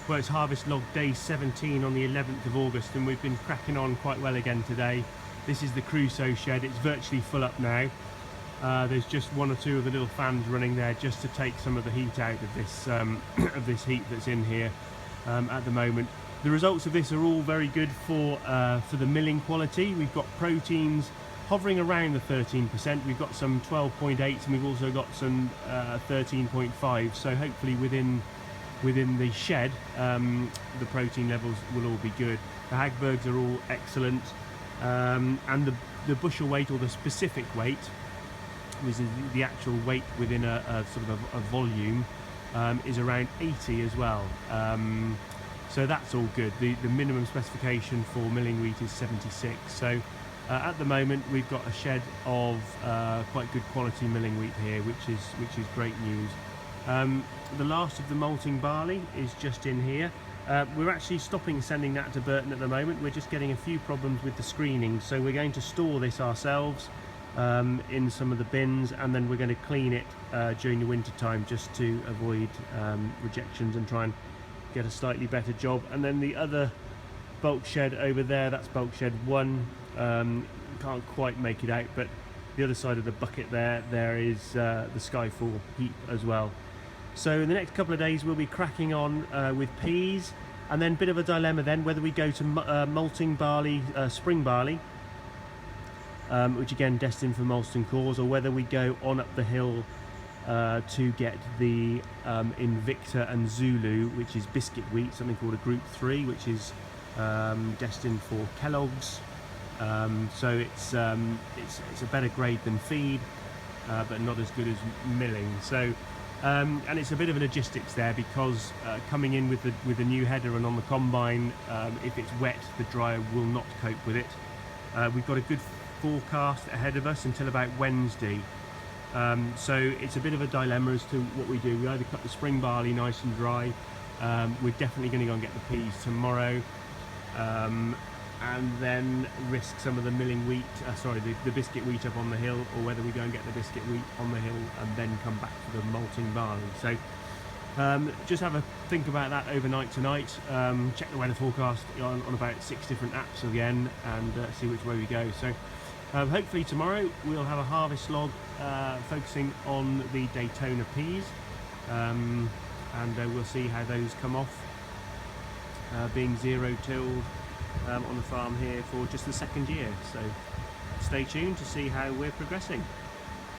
Well, it's harvest log day 17 on the 11th of August, and we've been cracking on quite well again today. This is the Crusoe shed. It's virtually full up now. There's just one or two of the little fans running there just to take some of the heat out of this of this heat that's in here at the moment. The results of this are all very good for the milling quality. We've got proteins hovering around the 13%. We've got some 12.8 and we've also got some 13.5. So hopefully within the shed, the protein levels will all be good. The Hagbergs are all excellent, and the bushel weight, or the specific weight, which is the actual weight within a sort of a volume, is around 80 as well. So that's all good. The minimum specification for milling wheat is 76. So at the moment we've got a shed of quite good quality milling wheat here, which is great news. The last of the malting barley is just in here. We're actually stopping sending that to Burton at the moment. We're just getting a few problems with the screening, so we're going to store this ourselves in some of the bins, and then we're going to clean it during the winter time just to avoid rejections and try and get a slightly better job. And then the other bulk shed over there, that's bulk shed 1. Can't quite make it out, but the other side of the bucket there is the Skyfall heap as well. So in the next couple of days we'll be cracking on with peas, and then a bit of a dilemma then whether we go to malting barley, spring barley, which again destined for Molston cores, or whether we go on up the hill to get the Invicta and Zulu, which is biscuit wheat, something called a Group 3, which is destined for Kellogg's. So it's a better grade than feed, but not as good as milling. So and it's a bit of a logistics there, because coming in with the new header and on the combine, if it's wet, the dryer will not cope with it. We've got a good forecast ahead of us until about Wednesday. So it's a bit of a dilemma as to what we do. We either cut the spring barley nice and dry. We're definitely going to go and get the peas tomorrow, and then risk some of the milling wheat, the biscuit wheat up on the hill, or whether we go and get the biscuit wheat on the hill and then come back to the malting barley. So just have a think about that overnight tonight. Check the weather forecast on about 6 different apps again, and see which way we go. So hopefully tomorrow we'll have a harvest log focusing on the Daytona peas, and we'll see how those come off, being zero tilled on the farm here for just the 2nd year. So stay tuned to see how we're progressing.